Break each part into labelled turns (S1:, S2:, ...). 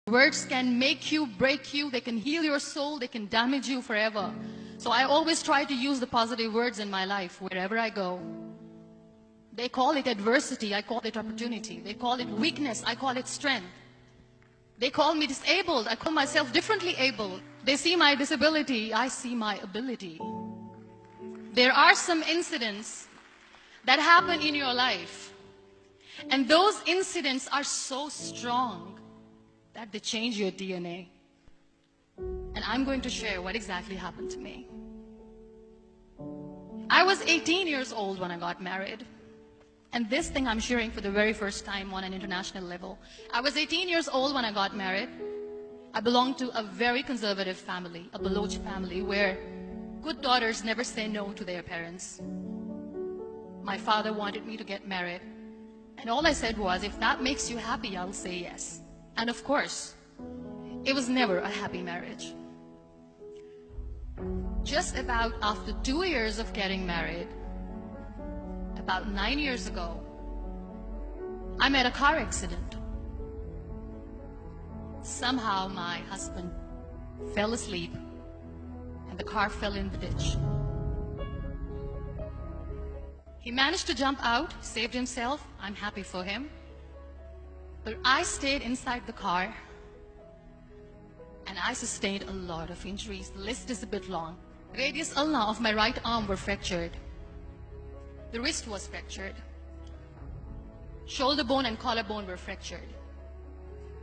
S1: Words can make you, break you, they can heal your soul, they can damage you forever. So I always try to use the positive words in my life wherever I go. They call it adversity, I call it opportunity. They call it weakness, I call it strength. They call me disabled, I call myself differently abled. They see my disability, I see my ability. There are some incidents that happen in your life, and those incidents are so strong that they change your DNA. And I'm going to share what exactly happened to me. I was 18 years old when I got married. And this thing I'm sharing for the very first time on an international level. I was 18 years old when I got married. I belonged to a very conservative family, a Baloch family, where good daughters never say no to their parents. My father wanted me to get married. And all I said was, if that makes you happy, I'll say yes. And of course, it was never a happy marriage. Just about after 2 years of getting married, about 9 years ago, I met a car accident. Somehow my husband fell asleep and the car fell in the ditch. He managed to jump out, saved himself. I'm happy for him. But I stayed inside the car and I sustained a lot of injuries. The list is a bit long. Radius ulna of my right arm were fractured. The wrist was fractured. Shoulder bone and collarbone were fractured.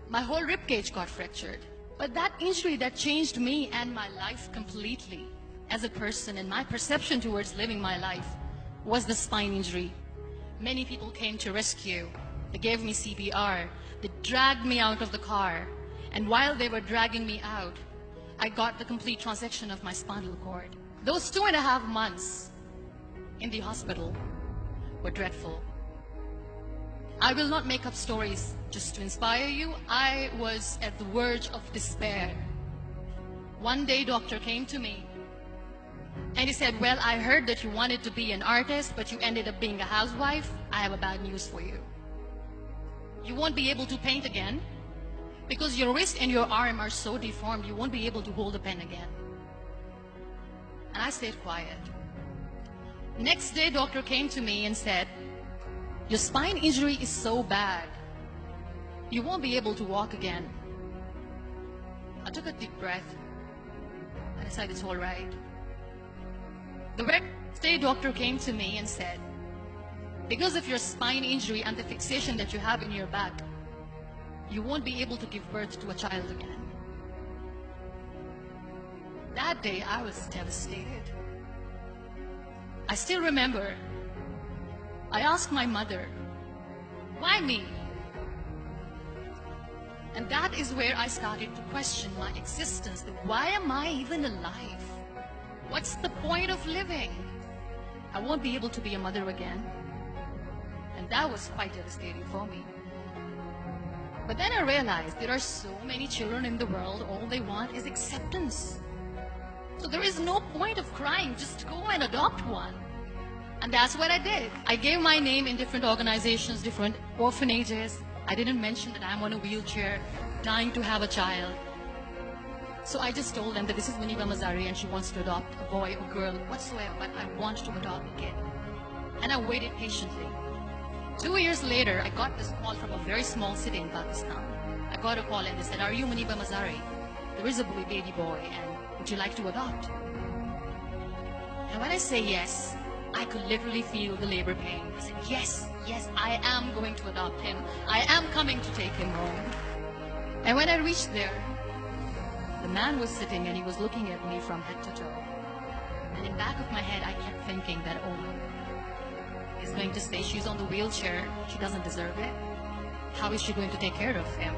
S1: My whole rib cage got fractured. But that injury that changed me and my life completely as a person and my perception towards living my life was the spine injury. Many people came to rescue. They gave me CPR. They dragged me out of the car. And while they were dragging me out, I got the complete transection of my spinal cord. Those 2.5 months in the hospital were dreadful. I will not make up stories just to inspire you. I was at the verge of despair. One day, doctor came to me and he said, well, I heard that you wanted to be an artist, but you ended up being a housewife. I have a bad news for you. You won't be able to paint again because your wrist and your arm are so deformed, you won't be able to hold a pen again. And I stayed quiet. Next day, doctor came to me and said, your spine injury is so bad, you won't be able to walk again. I took a deep breath and I said, it's all right. The next day, doctor came to me and said, because of your spine injury and the fixation that you have in your back, you won't be able to give birth to a child again. That day, I was devastated. I still remember, I asked my mother, why me? And that is where I started to question my existence. Why am I even alive? What's the point of living? I won't be able to be a mother again. And that was quite devastating for me. But then I realized there are so many children in the world, all they want is acceptance. So there is no point of crying, just go and adopt one. And that's what I did. I gave my name in different organizations, different orphanages. I didn't mention that I'm on a wheelchair, dying to have a child. So I just told them that this is Muniba Mazari and she wants to adopt a boy or girl, whatsoever, but I want to adopt a kid. And I waited patiently. 2 years later, I got this call from a very small city in Pakistan. I got a call and they said, are you Muniba Mazari? There is a baby boy and would you like to adopt? And when I say yes, I could literally feel the labor pain. I said, yes, I am going to adopt him. I am coming to take him home. And when I reached there, the man was sitting and he was looking at me from head to toe. And in the back of my head, I kept thinking that, oh, he's going to say she's on the wheelchair. She doesn't deserve it. How is she going to take care of him?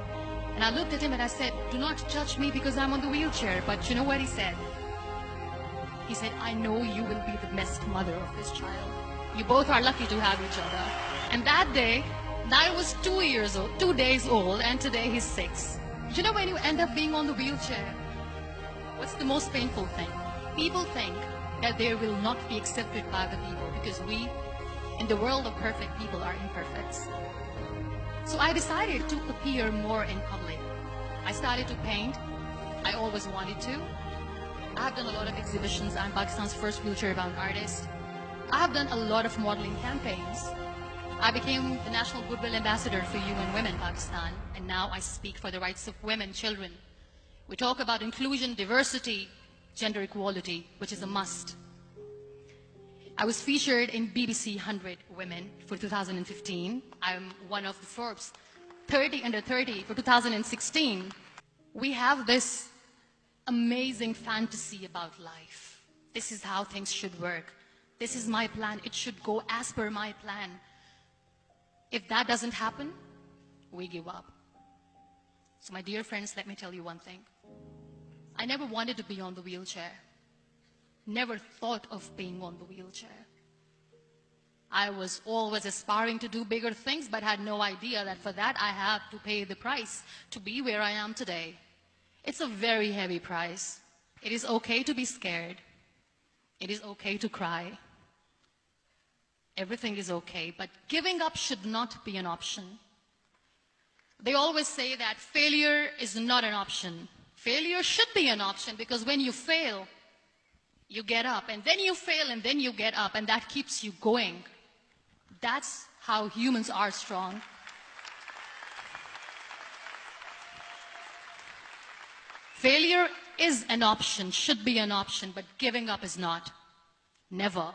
S1: And I looked at him and I said, do not judge me because I'm on the wheelchair. But you know what he said? He said, I know you will be the best mother of this child. You both are lucky to have each other. And that day, I was 2 years old, 2 days old, and today he's 6. You know when you end up being on the wheelchair, what's the most painful thing? People think that they will not be accepted by the people because we, in the world of perfect people, are imperfect. So I decided to appear more in public. I started to paint. I always wanted to. I have done a lot of exhibitions. I'm Pakistan's first wheelchair-bound artist. I have done a lot of modeling campaigns. I became the National Goodwill Ambassador for UN Women Pakistan, and now I speak for the rights of women, children. We talk about inclusion, diversity, gender equality, which is a must. I was featured in BBC 100 Women for 2015. I'm one of the Forbes 30 under 30 for 2016. We have this amazing fantasy about life. This is how things should work. This is my plan. It should go as per my plan. If that doesn't happen, we give up. So my dear friends, let me tell you one thing. I never wanted to be on the wheelchair. Never thought of being on the wheelchair. I was always aspiring to do bigger things, but had no idea that for that I have to pay the price to be where I am today. It's a very heavy price. It is okay to be scared. It is okay to cry. Everything is okay, but giving up should not be an option. They always say that failure is not an option. Failure should be an option, because when you fail, you get up, and then you fail, and then you get up, and that keeps you going. That's how humans are strong. Failure is an option, should be an option, but giving up is not. Never.